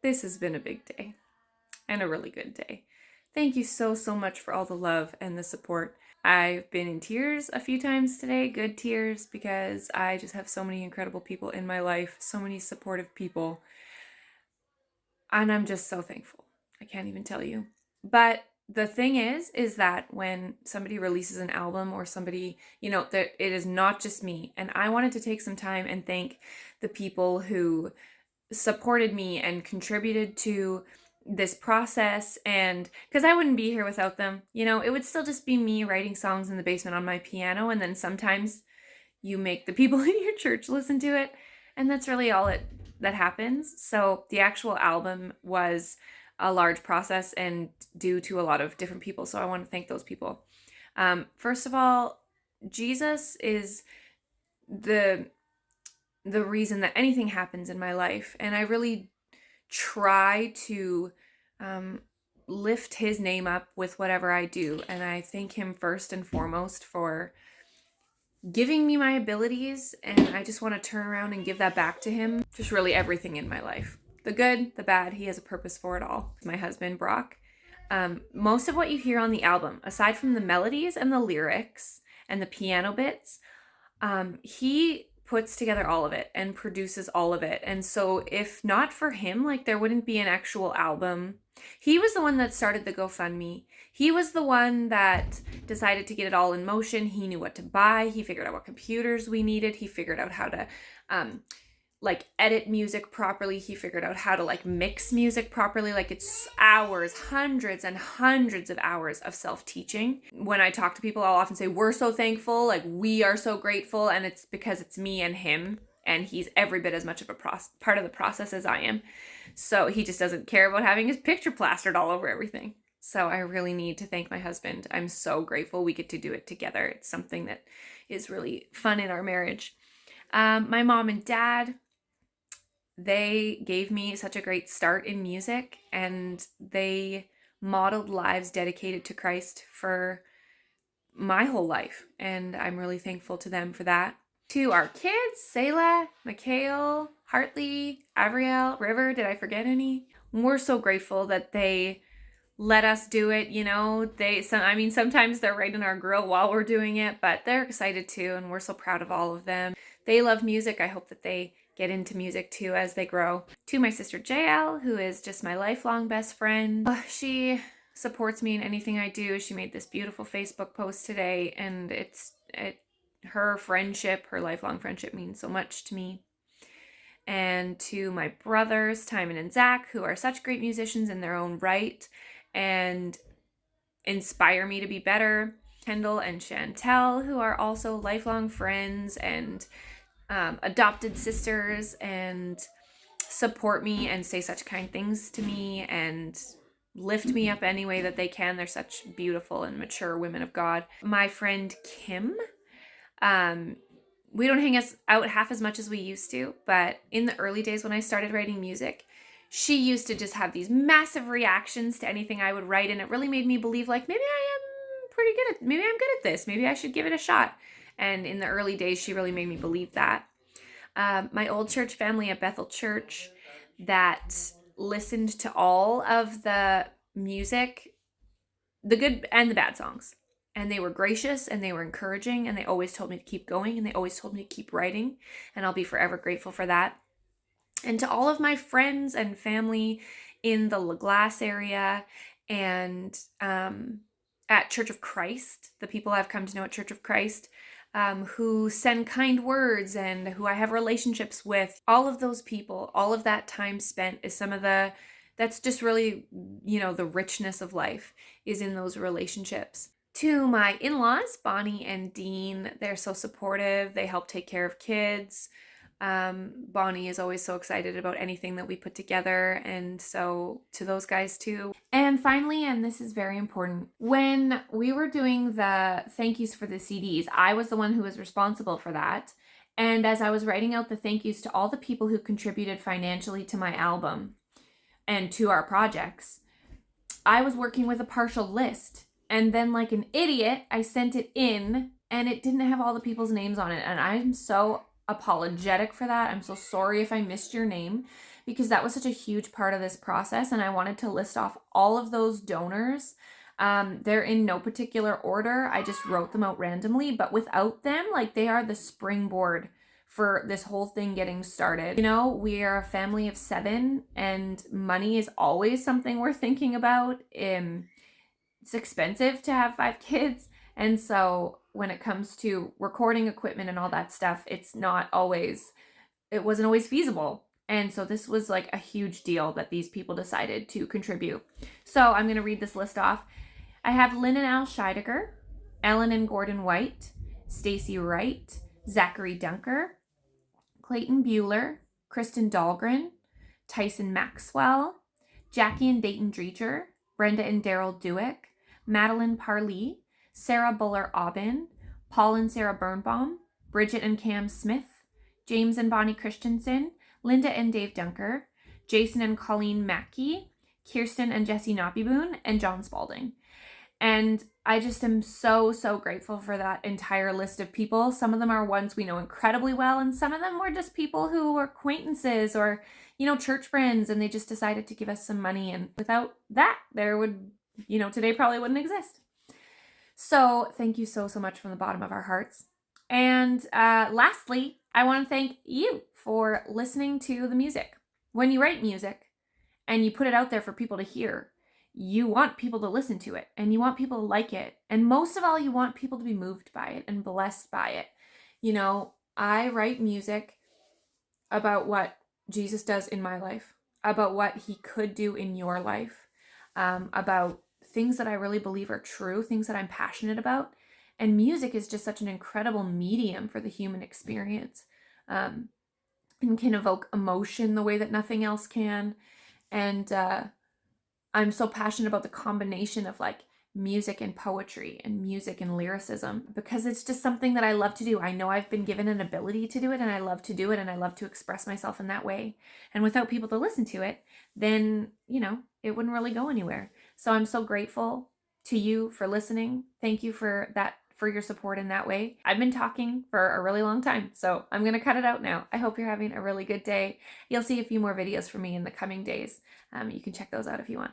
this has been a big day and a really good day. Thank you so much for all the love and the support. I've been in tears a few times today, good tears, because I just have so many incredible people in my life, so many supportive people, and I'm just so thankful. I can't even tell you. But the thing is that when somebody releases an album or somebody, that it is not just me. And I wanted to take some time and thank the people who supported me and contributed to this process, and because I wouldn't be here without them. It would still just be me writing songs in the basement on my piano, and then sometimes you make the people in your church listen to it, and that's really all that happens. So the actual album was a large process and due to a lot of different people, so I want to thank those people. First of all, Jesus is the reason that anything happens in my life, and I really try to lift his name up with whatever I do, and I thank him first and foremost for giving me my abilities, and I just want to turn around and give that back to him. Just really everything in my life, the good, the bad, he has a purpose for it all. My husband Brock, most of what you hear on the album, aside from the melodies and the lyrics and the piano bits, he puts together all of it and produces all of it. And so if not for him, there wouldn't be an actual album. He was the one that started the GoFundMe. He was the one that decided to get it all in motion. He knew what to buy. He figured out what computers we needed. He figured out how to edit music properly. He figured out how to mix music properly. It's hours, hundreds and hundreds of hours of self-teaching. When I talk to people, I'll often say, we're so thankful, we are so grateful, and it's because it's me and him, and he's every bit as much of a part of the process as I am. So he just doesn't care about having his picture plastered all over everything. So I really need to thank my husband. I'm so grateful we get to do it together. It's something that is really fun in our marriage. My mom and dad, they gave me such a great start in music, and they modeled lives dedicated to Christ for my whole life, and I'm really thankful to them for that. To our kids, Selah, Mikhail, Hartley, Avriel, River, did I forget any? We're so grateful that they let us do it. Sometimes they're right in our grill while we're doing it, but they're excited too, and we're so proud of all of them. They love music. I hope that they get into music too as they grow. To my sister JL, who is just my lifelong best friend. She supports me in anything I do. She made this beautiful Facebook post today, and her friendship, her lifelong friendship, means so much to me. And to my brothers, Timon and Zach, who are such great musicians in their own right and inspire me to be better. Kendall and Chantel, who are also lifelong friends and adopted sisters, and support me and say such kind things to me and lift me up any way that they can. They're such beautiful and mature women of God. My friend Kim, we don't hang out half as much as we used to, but in the early days when I started writing music, she used to just have these massive reactions to anything I would write, and it really made me believe maybe maybe I'm good at this. Maybe I should give it a shot. And in the early days, she really made me believe that. My old church family at Bethel Church that listened to all of the music, the good and the bad songs. And they were gracious and they were encouraging, and they always told me to keep going, and they always told me to keep writing. And I'll be forever grateful for that. And to all of my friends and family in the La Glace area and at Church of Christ, the people I've come to know at Church of Christ, who send kind words and who I have relationships with, all of those people, all of that time spent is that's just really, the richness of life is in those relationships. To my in-laws, Bonnie and Dean, they're so supportive. They help take care of kids. Bonnie is always so excited about anything that we put together, and so to those guys too. And finally, and this is very important, when we were doing the thank yous for the CDs, I was the one who was responsible for that. And as I was writing out the thank yous to all the people who contributed financially to my album and to our projects, I was working with a partial list. And then like an idiot, I sent it in and it didn't have all the people's names on it. And I'm so apologetic for that. I'm so sorry if I missed your name, because that was such a huge part of this process, and I wanted to list off all of those donors. They're in no particular order. I just wrote them out randomly, but without them, like, they are the springboard for this whole thing getting started. You know, we are a family of 7, and money is always something we're thinking about. It's expensive to have 5 kids, and so when it comes to recording equipment and all that stuff, it wasn't always feasible. And so this was like a huge deal that these people decided to contribute. So I'm going to read this list off. I have Lynn and Al Scheidegger, Ellen and Gordon White, Stacy Wright, Zachary Dunker, Clayton Buhler, Kristen Dahlgren, Tyson Maxwell, Jackie and Dayton Dreacher, Brenda and Daryl Dewick, Madeline Parlee, Sarah Buller-Aubin, Paul and Sarah Birnbaum, Bridget and Cam Smith, James and Bonnie Christensen, Linda and Dave Dunker, Jason and Colleen Mackey, Kirsten and Jesse Noppiboon, and John Spalding. And I just am so, so grateful for that entire list of people. Some of them are ones we know incredibly well, and some of them were just people who were acquaintances or, church friends, and they just decided to give us some money. And without that, today probably wouldn't exist. So thank you so, so much from the bottom of our hearts. And lastly, I want to thank you for listening to the music. When you write music and you put it out there for people to hear, you want people to listen to it, and you want people to like it. And most of all, you want people to be moved by it and blessed by it. I write music about what Jesus does in my life, about what he could do in your life, about things that I really believe are true, things that I'm passionate about. And music is just such an incredible medium for the human experience, and can evoke emotion the way that nothing else can. And I'm so passionate about the combination of like music and poetry and music and lyricism, because it's just something that I love to do. I know I've been given an ability to do it, and I love to do it, and I love to express myself in that way. And without people to listen to it, then, it wouldn't really go anywhere. So I'm so grateful to you for listening. Thank you for your support in that way. I've been talking for a really long time, so I'm going to cut it out now. I hope you're having a really good day. You'll see a few more videos from me in the coming days. You can check those out if you want.